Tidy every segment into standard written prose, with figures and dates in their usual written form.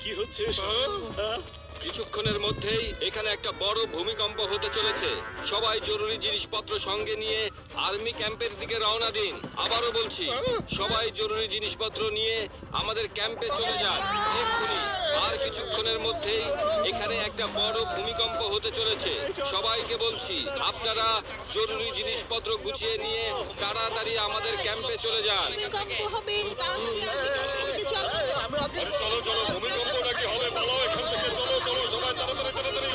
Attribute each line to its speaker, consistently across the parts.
Speaker 1: কি হচ্ছে
Speaker 2: কিছুক্ষণের মধ্যেই এখানে একটা বড় ভূমিকম্প হতে চলেছে। সবাই জরুরি জিনিসপত্র সঙ্গে নিয়ে আর্মি ক্যাম্পের দিকে রওনা দিন। আবারও বলছি, সবাই জরুরি জিনিসপত্র নিয়ে আমাদের ক্যাম্পে চলে যান এক্ষুনি। আর কিছুক্ষণের মধ্যেই এখানে একটা বড় ভূমিকম্প হতে চলেছে। সবাইকে বলছি, আপনারা জরুরি জিনিসপত্র গুছিয়ে নিয়ে তাড়াতাড়ি আমাদের ক্যাম্পে চলে যান।
Speaker 3: ভূমিকম্প হবে, তাড়াতাড়ি আর্মি ক্যাম্পের দিকে চলো।
Speaker 2: আরে চলো চলো, ভূমিকম্প নাকি হবে, পালাও এখান থেকে, চলো চলো সবাই তাড়াতাড়ি তাড়াতাড়ি।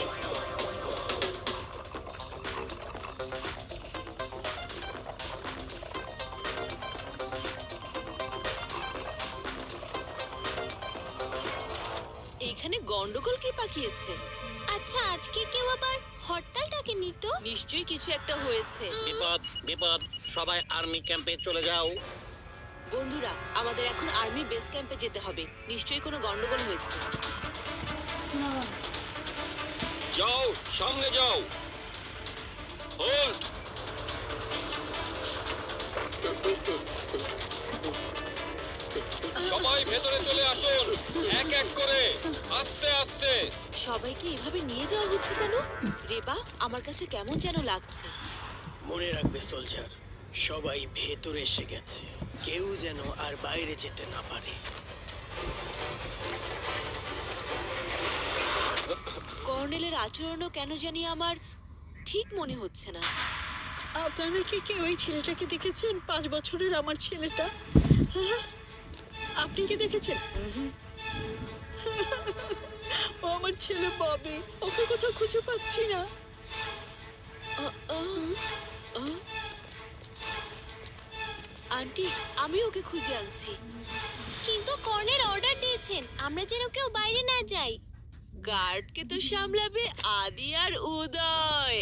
Speaker 3: এখানে গন্ডগোল কে পাকিয়েছে?
Speaker 4: আচ্ছা, আজকে কেউ আবার হরতাল ডাকেনি তো?
Speaker 3: নিশ্চয়ই কিছু একটা হয়েছে।
Speaker 5: বিপদ বিপদ, সবাই আর্মি ক্যাম্পে চলে যাও।
Speaker 3: বন্ধুরা, আমাদের এখন আর্মি বেস ক্যাম্পে যেতে হবে। নিশ্চয়ই কোনো গন্ডগোল হয়েছে।
Speaker 2: যাও, সামনে যাও। হোল্ড। সবাই ভেতরে চলে আসুন, এক এক করে, আস্তে আস্তে।
Speaker 3: সবাইকে এভাবে নিয়ে যাওয়া হচ্ছে কেন? রেবা, আমার কাছে কেমন যেন লাগছে।
Speaker 1: মনে রাখবে সোলজার, সবাই ভেতরে এসে গেছে, কেউ যেন আর বাইরে যেতে না পারে।
Speaker 3: কর্নেলের আচরণও কেন জানি আমার ঠিক মনে হচ্ছে না।
Speaker 6: আপনারা কি কেউ ওই ছেলেটাকে দেখেছেন? 5 বছরের আমার ছেলেটা। হ্যাঁ? আপনি কি দেখেছেন? ও আমার ছেলে ববি। ওকে কোথাও খুঁজে পাচ্ছি না।
Speaker 3: আন্টি, আমি ওকে খুঁজে আনছি।
Speaker 4: কিন্তু কর্নেল অর্ডার দিয়েছেন আমরা যেন কেউ বাইরে না যাই।
Speaker 3: গার্ডকে তো সামলাবে আদি আর উদয়।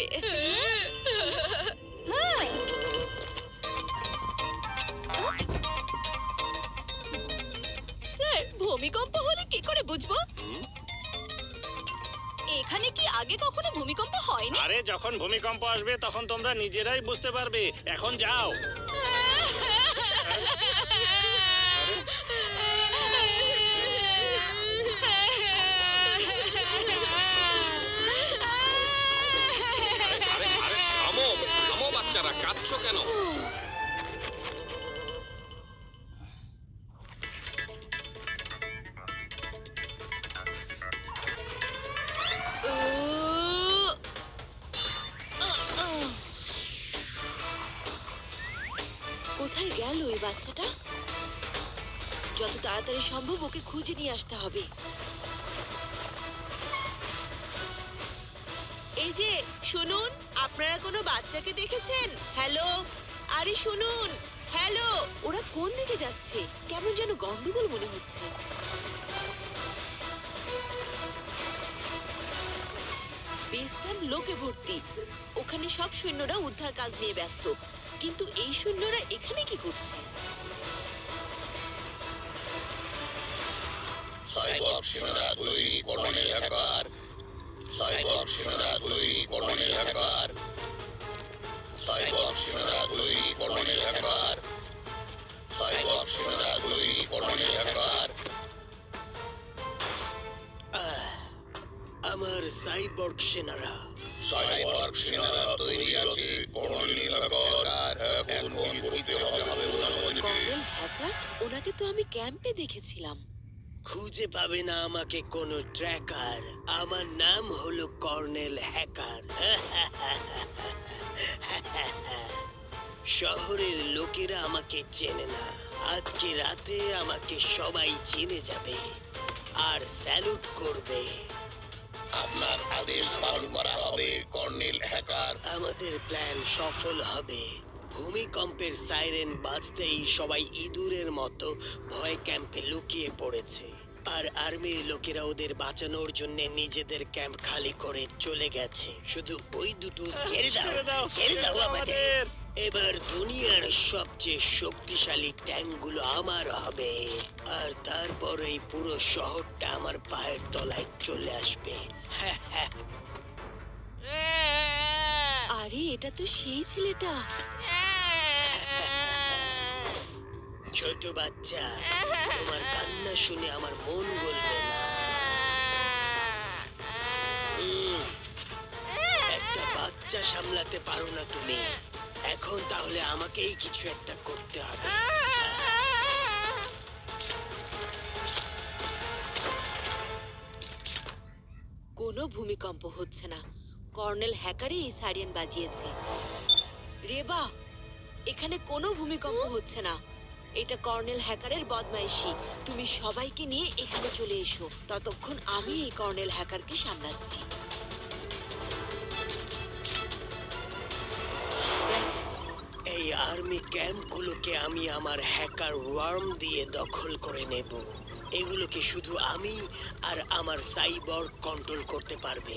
Speaker 3: স্যার, ভূমিকম্প হলে কি করে বুঝবো? এখানে কি আগে কখনো ভূমিকম্প হয়নি?
Speaker 5: আরে যখন ভূমিকম্প আসবে তখন তোমরা নিজেরাই বুঝতে পারবে। এখন যাও।
Speaker 2: আরে আরে থামো থামো, বাচ্চারা কাঁদছো কেন?
Speaker 3: কোথায় গেল এই বাচ্চাটা? যত তাড়াতাড়ি সম্ভব ওকে খুঁজে নিয়ে আসতে হবে। এই যে শুনুন, আপনারা কোনো বাচ্চাকে দেখেছেন? হ্যালো, আরে শুনুন, হ্যালো। ওরা কোন দিকে যাচ্ছে? কেমন যেন গন্ডগোল মনে হচ্ছে। বেস ক্যাম্প লোকে ভর্তি। ওখানে সব সৈন্যরা উদ্ধার কাজ নিয়ে ব্যস্ত, কিন্তু এই সৈন্যরা এখানে কি করছে?
Speaker 5: সাইবর্গ সেনা তৈরি, কর্নেল হ্যাকার। সাইবর্গ সেনা তৈরি, কর্নেল হ্যাকার। সাইবর্গ সেনা তৈরি, কর্নেল হ্যাকার। সাইবর্গ সেনা তৈরি, কর্নেল হ্যাকার।
Speaker 1: আমার সাইবর্গ সেনারা।
Speaker 5: সাইবর্গ সেনারা তৈরি আছে, কর্নেল হ্যাকার। এখন করতে হবে প্রধানমন্ত্রী।
Speaker 3: Colonel hacker? ওনাকে তো আমি ক্যাম্পে দেখেছিলাম।
Speaker 1: খুঁজে পাবে না আমাকে কোনো ট্র্যাকার। আমার নাম হলো কর্নেল হ্যাকার। শহরের লোকেরা আমাকে চেনে না, আজকে রাতে আমাকে সবাই চিনে যাবে আর স্যালুট করবে।
Speaker 5: আপনার আদেশ পালন করা হবে, কর্নেল হ্যাকার।
Speaker 1: আমাদের প্ল্যান সফল হবে। ভূমিকম্পের সাইরেন বাজতেই সবাই ইঁদুরের মতো ভয় ক্যাম্পে লুকিয়ে পড়েছে, আর আর্মির লোকেরা ওদের বাঁচানোর জন্য নিজেদের ক্যাম্প খালি করে চলে গেছে। শুধু ওই দুটো ছেড়ে দাও, ছেড়ে দাও আমাদের। এবার দুনিয়ার সবচেয়ে শক্তিশালী ট্যাঙ্কগুলো আমার হবে, আর তারপর এই পুরো শহরটা আমার পায়ের তলায় চলে আসবে।
Speaker 3: আরে এটা তো সেই ছেলেটা।
Speaker 1: ছোট বাচ্চা, তোমার কান্না শুনে আমার মন গলবে না। বাচ্চা সামলাতে পারো না তুমি। এখন তাহলে আমাকেই কিছু একটা করতে হবে।
Speaker 3: কোনো ভূমিকম্প হচ্ছে না। কর্নেল হ্যাকারই এই সাইরেন বাজিয়েছে। রেবা, এখানে কোনো ভূমিকম্প হচ্ছে না। এটা কর্নেল হ্যাকারের বদমাইশি। তুমি সবাইকে নিয়ে এখানে চলে এসো, ততক্ষণ আমি এই কর্নেল হ্যাকারকে সামলাচ্ছি।
Speaker 1: এই আর্মি ক্যাম্পগুলোকে আমি আমার হ্যাকার ওয়ার্ম দিয়ে দখল করে নেব। এগুলোকে শুধু আমি আর আমার সাইবর্গ কন্ট্রোল করতে পারবে।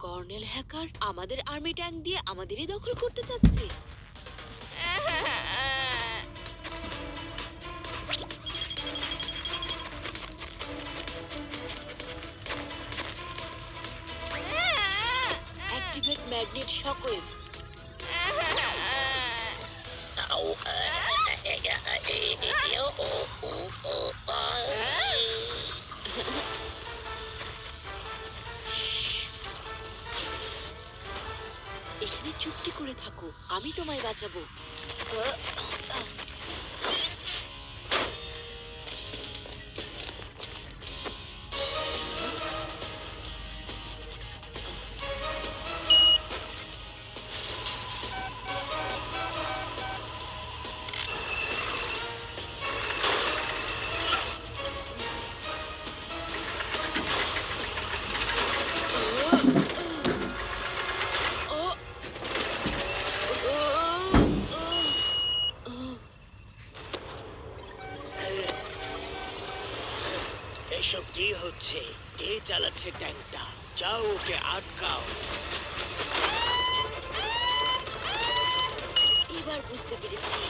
Speaker 3: কর্নেল হ্যাকার আমাদের আর্মি ট্যাঙ্ক দিয়ে আমাদেরই দখল করতে চাচ্ছে। Activate magnet shockwave. এখানে চুপটি করে থাকো, আমি তোমায় বাঁচাবো।
Speaker 1: এসব কি হচ্ছে? কে চালাচ্ছে ট্যাঙ্কটা? যাও ওকে আটকাও।
Speaker 3: এবার বুঝতে পেরেছি।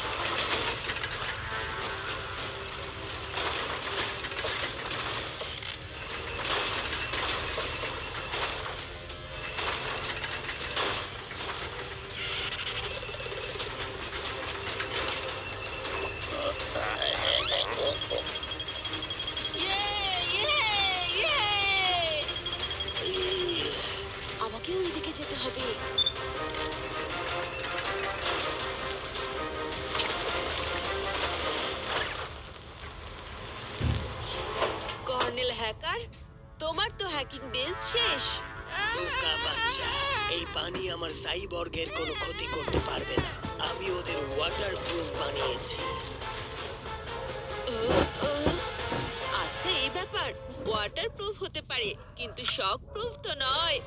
Speaker 3: আমাকেও এদিকে যেতে হবে। কর্নেল হ্যাকার, তোমার তো হ্যাকিং ডেজ শেষ।
Speaker 1: বোকা বাচ্চা, এই পানি আমার সাইবর্গের কোনো ক্ষতি করতে পারবে না। আমি ওদের ওয়াটার প্রুফ বানিয়েছি।
Speaker 3: আচ্ছা, এই ব্যাপার। ওয়াটার প্রুফ হতে পারে, কিন্তু শক প্রুফ তো নয়।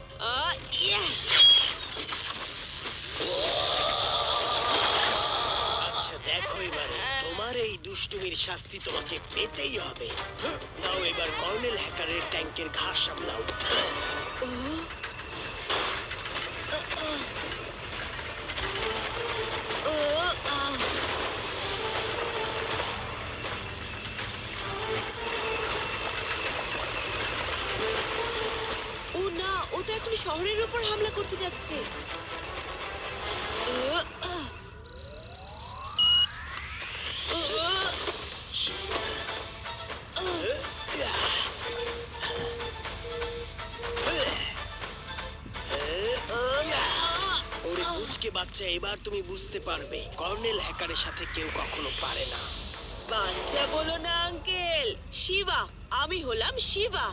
Speaker 1: আচ্ছা দেখো, এবারে তোমার এই দুষ্টুমির শাস্তি তোমাকে পেতেই হবে। নাও এবার কর্নেল হ্যাকারের ট্যাঙ্কের ঘাস সামলাও।
Speaker 3: ও না, ও তো এখন শহরের উপর হামলা করতে যাচ্ছে।
Speaker 1: ওরে বুঝকে বাচ্চা, এবার তুমি বুঝতে পারবে কর্নেল হ্যাকারের সাথে কেউ কখনো পারে না।
Speaker 3: বাচ্চা বলো না আঙ্কেল। শিবা, আমি হলাম শিবা।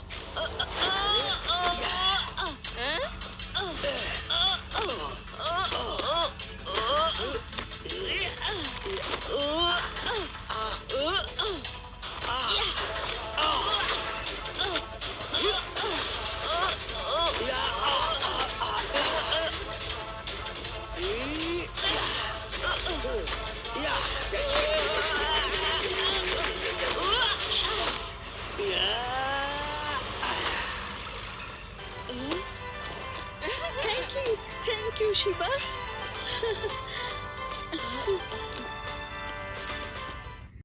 Speaker 6: Thank you Shiba.